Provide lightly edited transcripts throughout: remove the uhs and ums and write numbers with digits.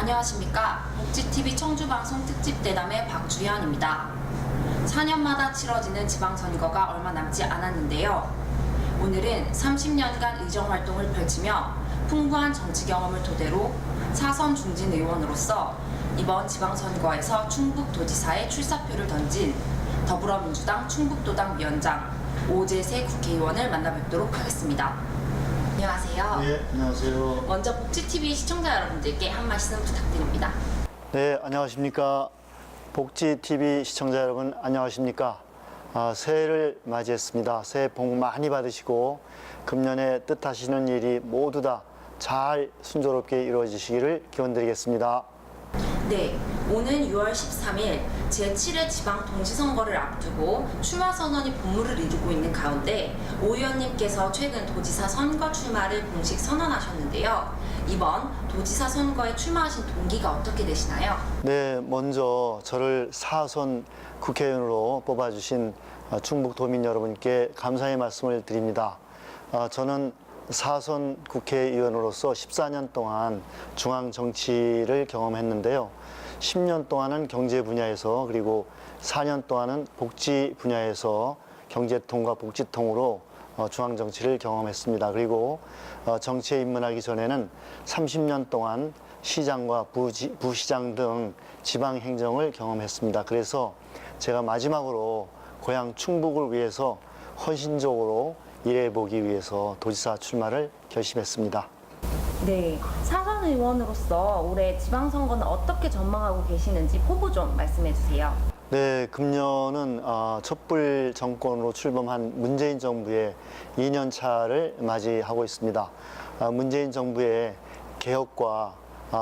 안녕하십니까. 복지TV 청주방송 특집대담의 박주현입니다. 4년마다 치러지는 지방선거가 얼마 남지 않았는데요. 오늘은 30년간 의정활동을 펼치며 풍부한 정치 경험을 토대로 4선 중진 의원으로서 이번 지방선거에서 충북도지사에 출사표를 던진 더불어민주당 충북도당 위원장 오재세 국회의원을 만나뵙도록 하겠습니다. 안녕하세요. 네, 안녕하세요. 먼저 복지TV 시청자 여러분들께 한 말씀 부탁드립니다. 네, 안녕하십니까. 복지TV 시청자 여러분, 안녕하십니까. 새해를 맞이했습니다. 새해 복 많이 받으시고 금년에 뜻하시는 일이 모두 다 잘 순조롭게 이루어지시기를 기원드리겠습니다. 네, 오는 6월 13일 제7회 지방 동시선거를 앞두고 출마 선언이 본물을 이루고 있는 가운데 오 의원님께서 최근 도지사 선거 출마를 공식 선언하셨는데요. 이번 도지사 선거에 출마하신 동기가 어떻게 되시나요? 네, 먼저 저를 4선 국회의원으로 뽑아주신 충북도민 여러분께 감사의 말씀을 드립니다. 저는 4선 국회의원으로서 14년 동안 중앙 정치를 경험했는데요. 10년 동안은 경제 분야에서, 그리고 4년 동안은 복지 분야에서 경제통과 복지통으로 중앙 정치를 경험했습니다. 그리고 정치에 입문하기 전에는 30년 동안 시장과 부시장 등 지방 행정을 경험했습니다. 그래서 제가 마지막으로 고향 충북을 위해서 헌신적으로 일해보기 위해서 도지사 출마를 결심했습니다. 네, 4선 의원으로서 올해 지방선거는 어떻게 전망하고 계시는지 포부 좀 말씀해 주세요. 네, 금년은 촛불 정권으로 출범한 문재인 정부의 2년 차를 맞이하고 있습니다. 문재인 정부의 개혁과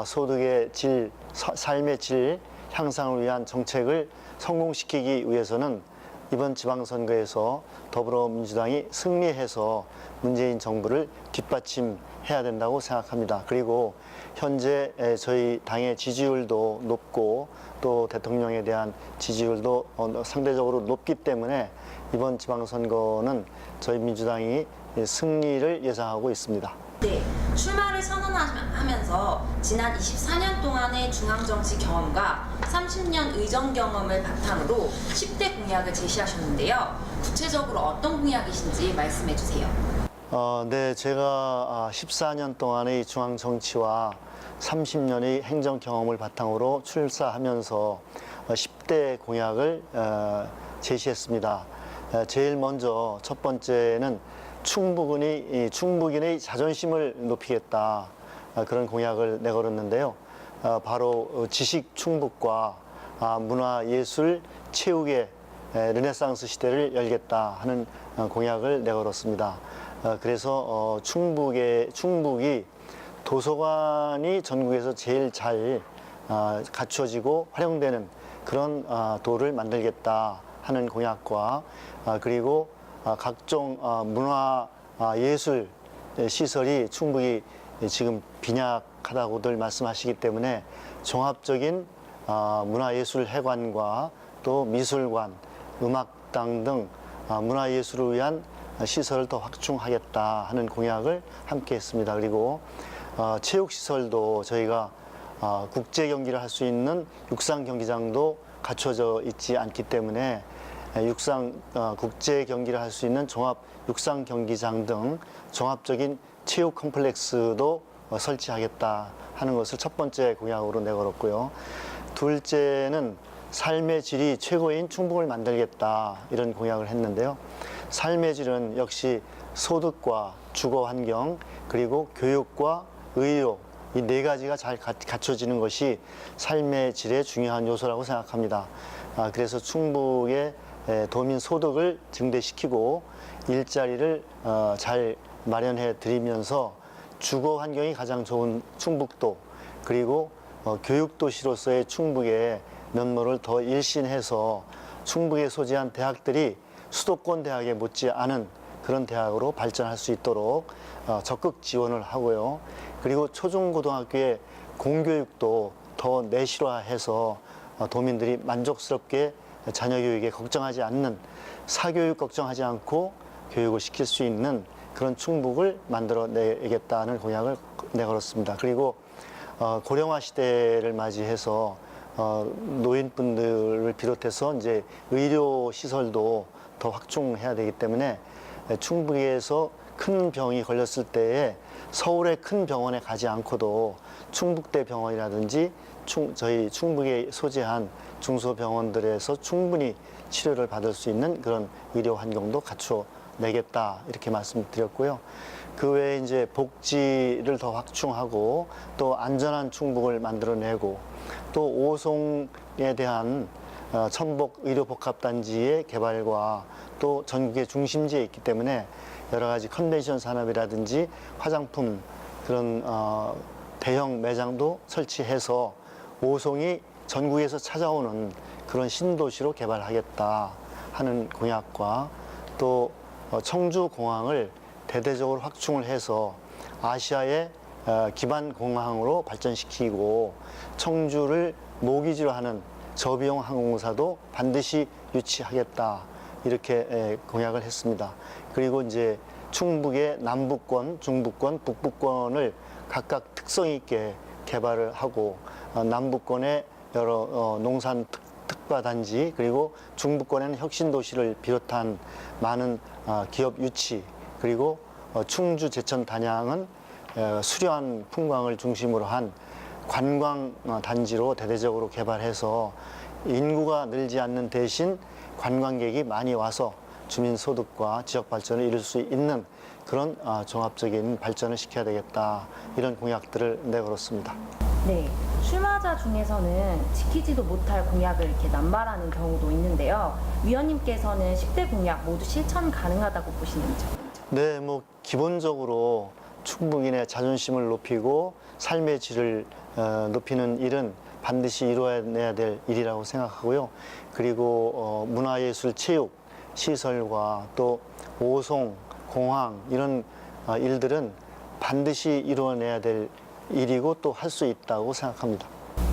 소득의 질, 삶의 질 향상을 위한 정책을 성공시키기 위해서는 이번 지방선거에서 더불어민주당이 승리해서 문재인 정부를 뒷받침해야 된다고 생각합니다. 그리고 현재 저희 당의 지지율도 높고 또 대통령에 대한 지지율도 상대적으로 높기 때문에 이번 지방선거는 저희 민주당이 승리를 예상하고 있습니다. 네, 출마를 선언하면서 지난 24년 동안의 중앙정치 경험과 30년 의정 경험을 바탕으로 10대 공약을 제시하셨는데요. 구체적으로 어떤 공약이신지 말씀해 주세요. 네, 제가 14년 동안의 중앙 정치와 30년의 행정 경험을 바탕으로 출사하면서 10대 공약을 제시했습니다. 제일 먼저 첫 번째는 충북인의 자존심을 높이겠다, 그런 공약을 내걸었는데요. 바로 지식 충북과 문화, 예술, 체육의 르네상스 시대를 열겠다 하는 공약을 내걸었습니다. 그래서 충북이 도서관이 전국에서 제일 잘 갖춰지고 활용되는 그런 도를 만들겠다 하는 공약과 그리고 각종 문화 예술 시설이 충북이 지금 빈약하다고들 말씀하시기 때문에 종합적인 문화예술회관과 또 미술관, 음악당 등 문화예술을 위한 시설을 더 확충하겠다 하는 공약을 함께 했습니다. 그리고 체육시설도 저희가 국제 경기를 할 수 있는 육상 경기장도 갖춰져 있지 않기 때문에 국제 경기를 할 수 있는 종합 육상 경기장 등 종합적인 체육 컴플렉스도 설치하겠다 하는 것을 첫 번째 공약으로 내걸었고요. 둘째는 삶의 질이 최고인 충북을 만들겠다, 이런 공약을 했는데요. 삶의 질은 역시 소득과 주거 환경, 그리고 교육과 의료, 이 네 가지가 잘 갖춰지는 것이 삶의 질의 중요한 요소라고 생각합니다. 그래서 충북의 도민 소득을 증대시키고 일자리를 잘 마련해 드리면서 주거 환경이 가장 좋은 충북도, 그리고 교육도시로서의 충북의 면모를 더 일신해서 충북에 소재한 대학들이 수도권 대학에 못지않은 그런 대학으로 발전할 수 있도록 적극 지원을 하고요. 그리고 초중고등학교의 공교육도 더 내실화해서 도민들이 만족스럽게 자녀 교육에 걱정하지 않는, 사교육 걱정하지 않고 교육을 시킬 수 있는 그런 충북을 만들어내겠다는 공약을 내걸었습니다. 그리고 고령화 시대를 맞이해서 노인분들을 비롯해서 이제 의료 시설도 더 확충해야 되기 때문에 충북에서 큰 병이 걸렸을 때에 서울의 큰 병원에 가지 않고도 충북대 병원이라든지 저희 충북에 소재한 중소병원들에서 충분히 치료를 받을 수 있는 그런 의료 환경도 갖춰내겠다 이렇게 말씀드렸고요. 그 외에 이제 복지를 더 확충하고 또 안전한 충북을 만들어내고 또 오송에 대한 천복 의료복합단지의 개발과 또 전국의 중심지에 있기 때문에 여러 가지 컨벤션 산업이라든지 화장품 그런 대형 매장도 설치해서 오송이 전국에서 찾아오는 그런 신도시로 개발하겠다 하는 공약과 또 청주공항을 대대적으로 확충을 해서 아시아의 기반 공항으로 발전시키고 청주를 모기지로 하는 저비용 항공사도 반드시 유치하겠다 이렇게 공약을 했습니다. 그리고 이제 충북의 남부권, 중부권, 북부권을 각각 특성 있게 개발을 하고 남부권에 여러 농산 특화단지 그리고 중부권에는 혁신도시를 비롯한 많은 기업 유치 그리고 충주 제천 단양은 수려한 풍광을 중심으로 한 관광 단지로 대대적으로 개발해서 인구가 늘지 않는 대신 관광객이 많이 와서 주민 소득과 지역 발전을 이룰 수 있는 그런 종합적인 발전을 시켜야 되겠다 이런 공약들을 내걸었습니다. 네, 출마자 중에서는 지키지도 못할 공약을 이렇게 남발하는 경우도 있는데요. 위원님께서는 10대 공약 모두 실천 가능하다고 보시는지? 네, 뭐 기본적으로 충북인의 자존심을 높이고 삶의 질을 높이는 일은 반드시 이루어내야 될 일이라고 생각하고요. 그리고 문화예술 체육 시설과 또 오송, 공항 이런 일들은 반드시 이루어내야 될 일이고 또 할 수 있다고 생각합니다.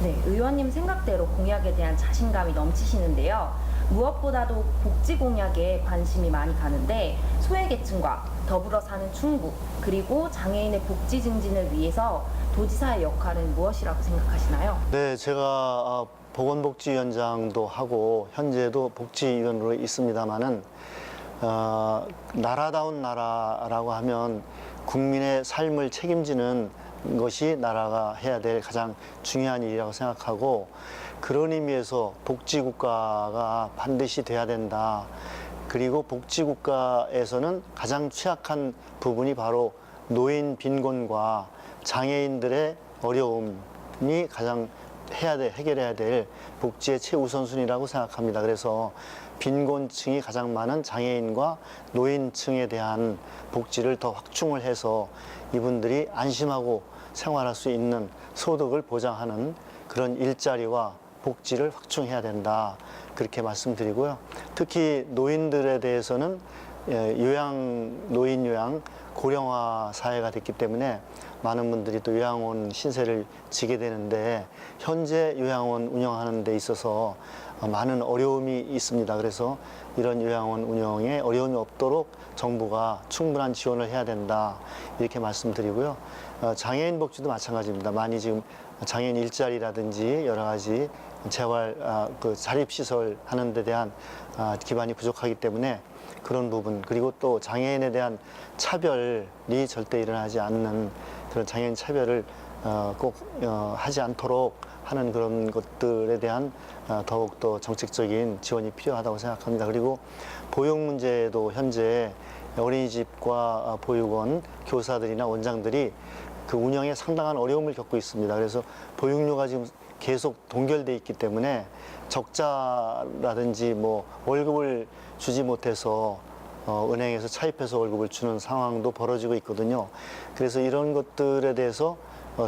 네, 의원님 생각대로 공약에 대한 자신감이 넘치시는데요. 무엇보다도 복지 공약에 관심이 많이 가는데 소외계층과 더불어 사는 충북 그리고 장애인의 복지 증진을 위해서 도지사의 역할은 무엇이라고 생각하시나요? 네, 제가 보건복지위원장도 하고 현재도 복지위원으로 있습니다마는 나라다운 나라라고 하면 국민의 삶을 책임지는 것이 나라가 해야 될 가장 중요한 일이라고 생각하고 그런 의미에서 복지국가가 반드시 돼야 된다. 그리고 복지국가에서는 가장 취약한 부분이 바로 노인 빈곤과 장애인들의 어려움이 가장 해결해야 될 복지의 최우선순위라고 생각합니다. 그래서 빈곤층이 가장 많은 장애인과 노인층에 대한 복지를 더 확충을 해서 이분들이 안심하고 생활할 수 있는 소득을 보장하는 그런 일자리와 복지를 확충해야 된다. 그렇게 말씀드리고요. 특히 노인들에 대해서는 노인 요양 고령화 사회가 됐기 때문에 많은 분들이 또 요양원 신세를 지게 되는데 현재 요양원 운영하는 데 있어서 많은 어려움이 있습니다. 그래서 이런 요양원 운영에 어려움이 없도록 정부가 충분한 지원을 해야 된다. 이렇게 말씀드리고요. 장애인 복지도 마찬가지입니다. 많이 지금 장애인 일자리라든지 여러 가지 재활, 자립시설 하는 데 대한 기반이 부족하기 때문에 그런 부분 그리고 또 장애인에 대한 차별이 절대 일어나지 않는 그런 장애인 차별을 꼭 하지 않도록 하는 그런 것들에 대한 더욱더 정책적인 지원이 필요하다고 생각합니다. 그리고 보육 문제도 현재 어린이집과 보육원 교사들이나 원장들이 그 운영에 상당한 어려움을 겪고 있습니다. 그래서 보육료가 지금 계속 동결돼 있기 때문에 적자라든지 뭐 월급을 주지 못해서 은행에서 차입해서 월급을 주는 상황도 벌어지고 있거든요. 그래서 이런 것들에 대해서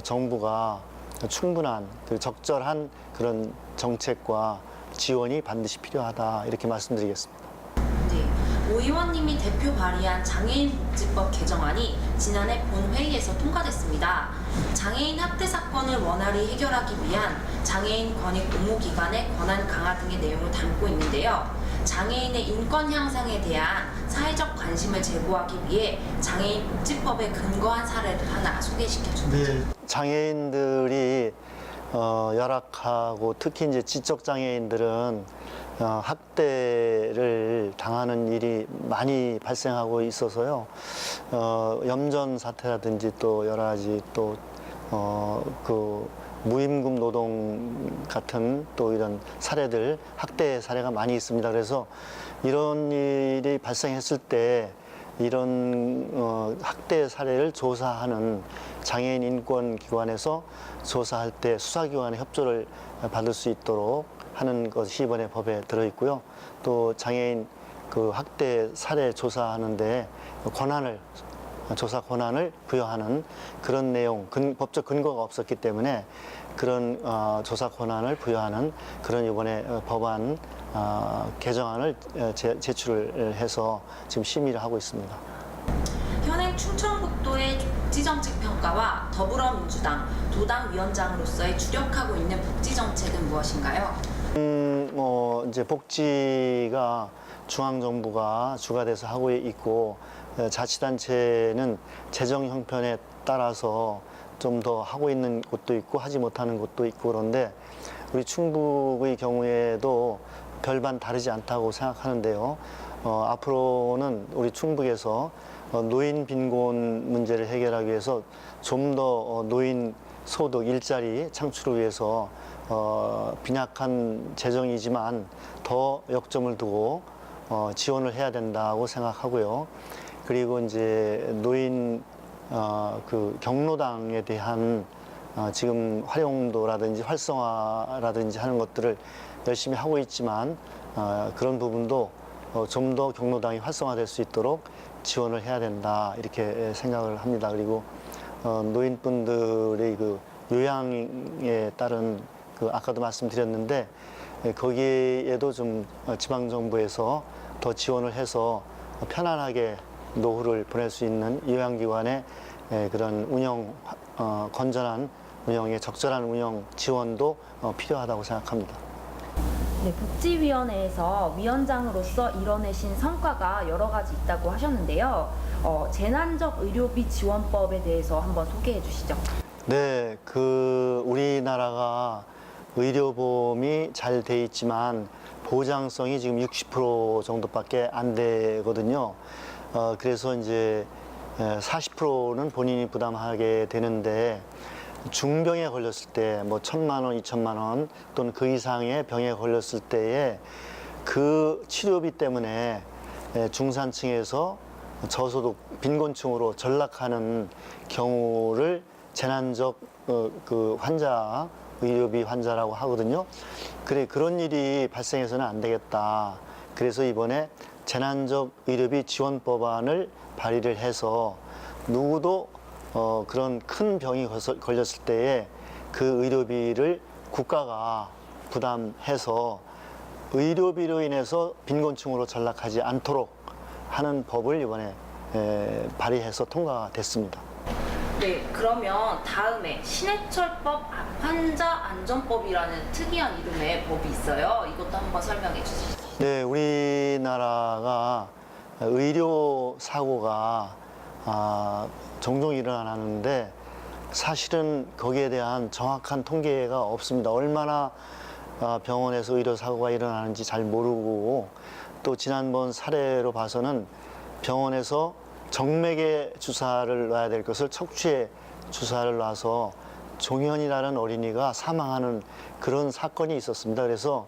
정부가 충분한 적절한 그런 정책과 지원이 반드시 필요하다 이렇게 말씀드리겠습니다. 네, 오 의원님이 대표 발의한 장애인 복지법 개정안이 지난해 본회의에서 통과됐습니다. 장애인 학대 사건을 원활히 해결하기 위한 장애인 권익 공모기관의 권한 강화 등의 내용을 담고 있는데요. 장애인의 인권 향상에 대한 사회적 관심을 제고하기 위해 장애인 복지법에 근거한 사례를 하나 소개시켜 주시죠. 네, 장애인들이 열악하고 특히 이제 지적 장애인들은 학대를 당하는 일이 많이 발생하고 있어서요. 염전 사태라든지 또 여러 가지 또 그 무임금 노동 같은 또 이런 사례들, 학대 사례가 많이 있습니다. 그래서 이런 일이 발생했을 때 이런 학대 사례를 조사하는 장애인 인권기관에서 조사할 때 수사기관의 협조를 받을 수 있도록 하는 것이 이번에 법에 들어있고요. 또 장애인 그 학대 사례 조사하는데 조사 권한을 부여하는 그런 내용, 법적 근거가 없었기 때문에 그런 조사 권한을 부여하는 그런 이번에 법안 개정안을 제출을 해서 지금 심의를 하고 있습니다. 현행 충청북도의 복지정책평가와 더불어민주당 도당위원장으로서의 주력하고 있는 복지정책은 무엇인가요? 이제 복지가 중앙정부가 주가 돼서 하고 있고 자치단체는 재정 형편에 따라서 좀 더 하고 있는 곳도 있고 하지 못하는 곳도 있고 그런데 우리 충북의 경우에도 별반 다르지 않다고 생각하는데요. 앞으로는 우리 충북에서 노인 빈곤 문제를 해결하기 위해서 좀 더 노인 소득 일자리 창출을 위해서 빈약한 재정이지만 더 역점을 두고 지원을 해야 된다고 생각하고요. 그리고 이제 노인 그 경로당에 대한 지금 활용도라든지 활성화라든지 하는 것들을 열심히 하고 있지만 그런 부분도 좀 더 경로당이 활성화될 수 있도록 지원을 해야 된다 이렇게 생각을 합니다. 그리고 노인분들의 그 요양에 따른 그 아까도 말씀드렸는데 거기에도 좀 지방정부에서 더 지원을 해서 편안하게 노후를 보낼 수 있는 요양기관의 그런 운영, 건전한 운영에 적절한 운영 지원도 필요하다고 생각합니다. 네, 복지위원회에서 위원장으로서 이뤄내신 성과가 여러 가지 있다고 하셨는데요. 재난적 의료비 지원법에 대해서 한번 소개해 주시죠. 네, 우리나라가 의료보험이 잘 돼 있지만 보장성이 지금 60% 정도밖에 안 되거든요. 그래서 이제 40%는 본인이 부담하게 되는데 중병에 걸렸을 때 뭐 1,000만 원, 2,000만 원 또는 그 이상의 병에 걸렸을 때에 그 치료비 때문에 중산층에서 저소득 빈곤층으로 전락하는 경우를 재난적 그 환자, 의료비 환자라고 하거든요. 그런 일이 발생해서는 안 되겠다. 그래서 이번에 재난적 의료비 지원법안을 발의를 해서 누구도 그런 큰 병이 걸렸을 때에 그 의료비를 국가가 부담해서 의료비로 인해서 빈곤층으로 전락하지 않도록 하는 법을 이번에 발의해서 통과됐습니다. 네, 그러면 다음에 신해철법 환자안전법이라는 특이한 이름의 법이 있어요. 이것도 한번 설명해 주시죠. 네, 우리나라가 의료 사고가 종종 일어나는데 사실은 거기에 대한 정확한 통계가 없습니다. 얼마나 병원에서 의료 사고가 일어나는지 잘 모르고 또 지난번 사례로 봐서는 병원에서 정맥에 주사를 놔야 될 것을 척추에 주사를 놔서 종현이라는 어린이가 사망하는 그런 사건이 있었습니다. 그래서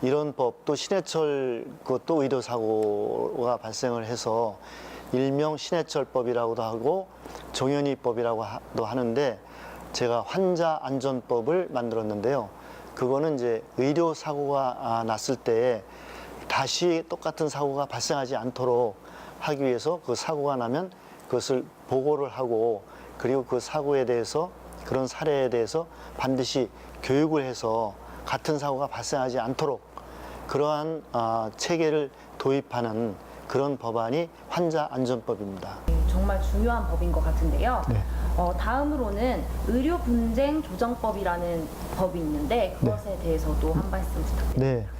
이런 법도 신해철 그것도 의료사고가 발생을 해서 일명 신해철법이라고도 하고 종현이법이라고도 하는데 제가 환자안전법을 만들었는데요. 그거는 이제 의료사고가 났을 때 다시 똑같은 사고가 발생하지 않도록 하기 위해서 그 사고가 나면 그것을 보고를 하고 그리고 그 사고에 대해서 그런 사례에 대해서 반드시 교육을 해서 같은 사고가 발생하지 않도록 그러한 체계를 도입하는 그런 법안이 환자안전법입니다. 정말 중요한 법인 것 같은데요. 네. 다음으로는 의료분쟁조정법이라는 법이 있는데 그것에 대해서도 한 말씀 부탁드립니다.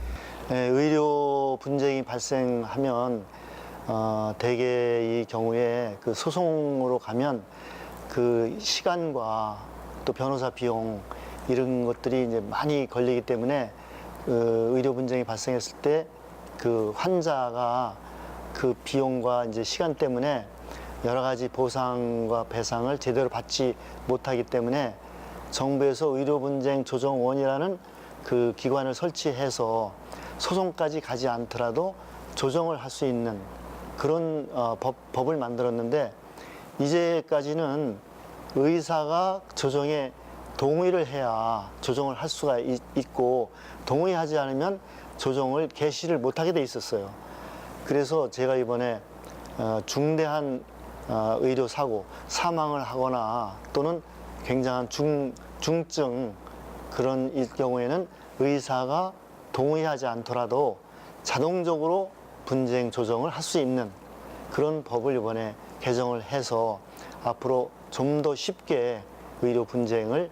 네. 의료 분쟁이 발생하면 대개 이 경우에 그 소송으로 가면 그 시간과 또 변호사 비용 이런 것들이 이제 많이 걸리기 때문에 의료 분쟁이 발생했을 때 그 환자가 그 비용과 이제 시간 때문에 여러 가지 보상과 배상을 제대로 받지 못하기 때문에 정부에서 의료분쟁조정원이라는 그 기관을 설치해서 소송까지 가지 않더라도 조정을 할 수 있는 그런 법을 만들었는데, 이제까지는 의사가 조정에 동의를 해야 조정을 할 수가 있고, 동의하지 않으면 조정을 개시를 못하게 돼 있었어요. 그래서 제가 이번에 중대한 의료 사고, 사망을 하거나 또는 굉장한 중증 그런 경우에는 의사가 동의하지 않더라도 자동적으로 분쟁 조정을 할 수 있는 그런 법을 이번에 개정을 해서 앞으로 좀 더 쉽게 의료 분쟁을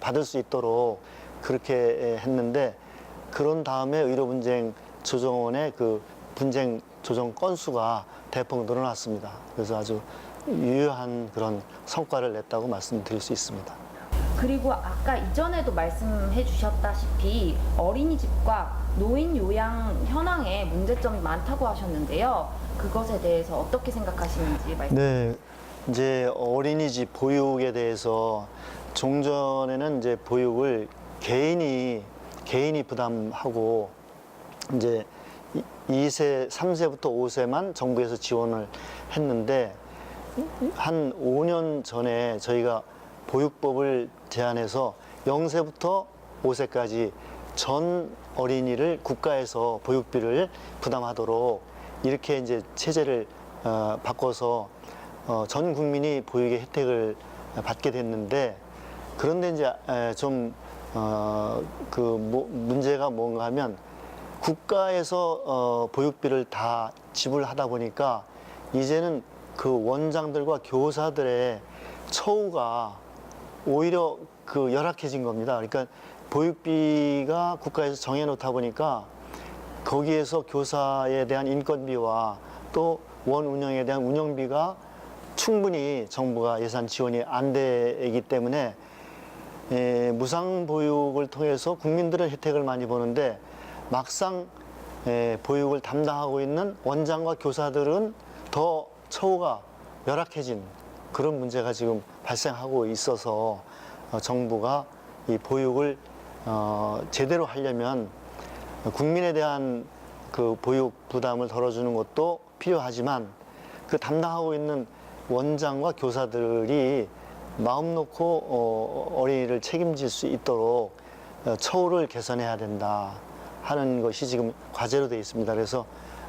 받을 수 있도록 그렇게 했는데, 그런 다음에 의료 분쟁 조정원의 그 분쟁 조정 건수가 대폭 늘어났습니다. 그래서 아주 유효한 그런 성과를 냈다고 말씀드릴 수 있습니다. 그리고 아까 이전에도 말씀해 주셨다시피 어린이집과 노인 요양 현황에 문제점이 많다고 하셨는데요. 그것에 대해서 어떻게 생각하시는지 말씀. 네, 이제 어린이집 보육에 대해서 종전에는 이제 보육을 개인이 부담하고 이제 2세, 3세부터 5세만 정부에서 지원을 했는데, 한 5년 전에 저희가 보육법을 제안해서 0세부터 5세까지 전 어린이를 국가에서 보육비를 부담하도록 이렇게 이제 체제를 바꿔서 전 국민이 보육의 혜택을 받게 됐는데, 그런데 이제 문제가 뭔가 하면 국가에서 보육비를 다 지불하다 보니까 이제는 그 원장들과 교사들의 처우가 오히려 그 열악해진 겁니다. 그러니까 보육비가 국가에서 정해놓다 보니까 거기에서 교사에 대한 인건비와 또 원 운영에 대한 운영비가 충분히 정부가 예산 지원이 안 되기 때문에 무상보육을 통해서 국민들은 혜택을 많이 보는데, 막상 보육을 담당하고 있는 원장과 교사들은 더 처우가 열악해진 그런 문제가 지금 발생하고 있어서 정부가 이 보육을 제대로 하려면 국민에 대한 그 보육 부담을 덜어주는 것도 필요하지만, 그 담당하고 있는 원장과 교사들이 마음 놓고 어린이를 책임질 수 있도록 처우를 개선해야 된다 하는 것이 지금 과제로 되어 있습니다. 그래서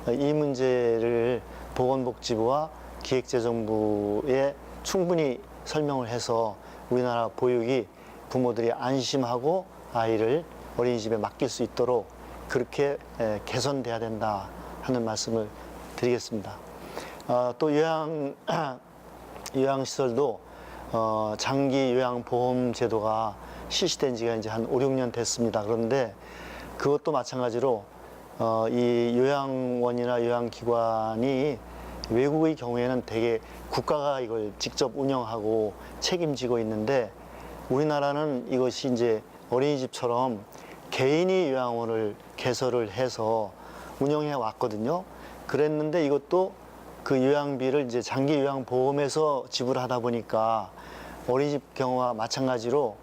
이 문제를 보건복지부와 기획재정부에 충분히 설명을 해서 우리나라 보육이 부모들이 안심하고 아이를 어린이집에 맡길 수 있도록 그렇게 개선돼야 된다 하는 말씀을 드리겠습니다. 또 요양시설도 장기 요양보험 제도가 실시된 지가 이제 한 5, 6년 됐습니다. 그런데 그것도 마찬가지로 이 요양원이나 요양기관이 외국의 경우에는 대개 국가가 이걸 직접 운영하고 책임지고 있는데, 우리나라는 이것이 이제 어린이집처럼 개인이 요양원을 개설을 해서 운영해 왔거든요. 그랬는데 이것도 그 요양비를 이제 장기 요양보험에서 지불하다 보니까 어린이집 경우와 마찬가지로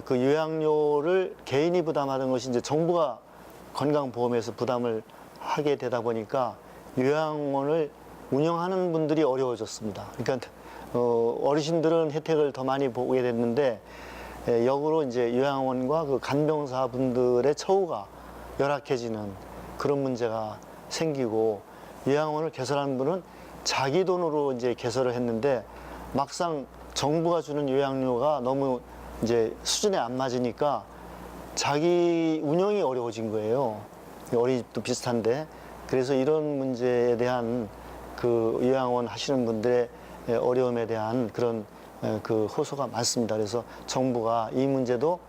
그 요양료를 개인이 부담하는 것이 이제 정부가 건강보험에서 부담을 하게 되다 보니까 요양원을 운영하는 분들이 어려워졌습니다. 그러니까 어르신들은 혜택을 더 많이 보게 됐는데, 역으로 이제 요양원과 그 간병사 분들의 처우가 열악해지는 그런 문제가 생기고, 요양원을 개설하는 분은 자기 돈으로 이제 개설을 했는데 막상 정부가 주는 요양료가 너무 이제 수준에 안 맞으니까 자기 운영이 어려워진 거예요. 어린이집도 비슷한데. 그래서 이런 문제에 대한 그 요양원 하시는 분들의 어려움에 대한 그런 그 호소가 많습니다. 그래서 정부가 이 문제도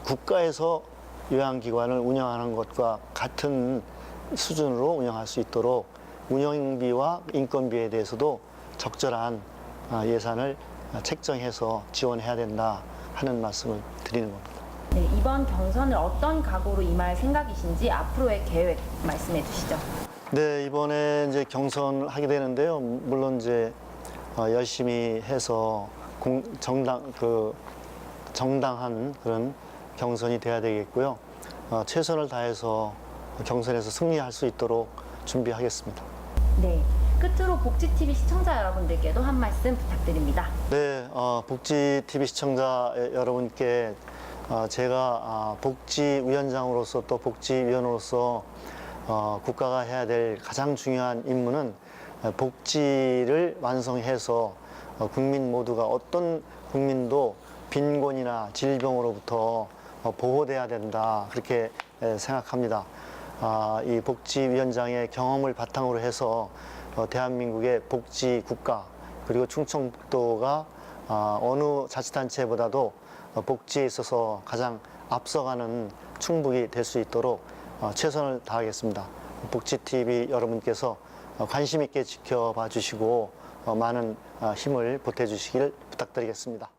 국가에서 요양기관을 운영하는 것과 같은 수준으로 운영할 수 있도록 운영비와 인건비에 대해서도 적절한 예산을 책정해서 지원해야 된다 하는 말씀을 드리는 겁니다. 네, 이번 경선을 어떤 각오로 임할 생각이신지 앞으로의 계획 말씀해 주시죠. 네, 이번에 이제 경선을 하게 되는데요. 물론 이제 열심히 해서 정당한 그런 경선이 돼야 되겠고요. 최선을 다해서 경선에서 승리할 수 있도록 준비하겠습니다. 네, 끝으로 복지TV 시청자 여러분들께도 한 말씀 부탁드립니다. 네, 복지TV 시청자 여러분께 제가 복지위원장으로서 또 복지위원으로서 국가가 해야 될 가장 중요한 임무는 복지를 완성해서 국민 모두가 어떤 국민도 빈곤이나 질병으로부터 보호돼야 된다 그렇게 생각합니다. 이 복지위원장의 경험을 바탕으로 해서 대한민국의 복지 국가 그리고 충청북도가 어느 자치단체보다도 복지에 있어서 가장 앞서가는 충북이 될 수 있도록 최선을 다하겠습니다. 복지TV 여러분께서 관심 있게 지켜봐 주시고 많은 힘을 보태주시길 부탁드리겠습니다.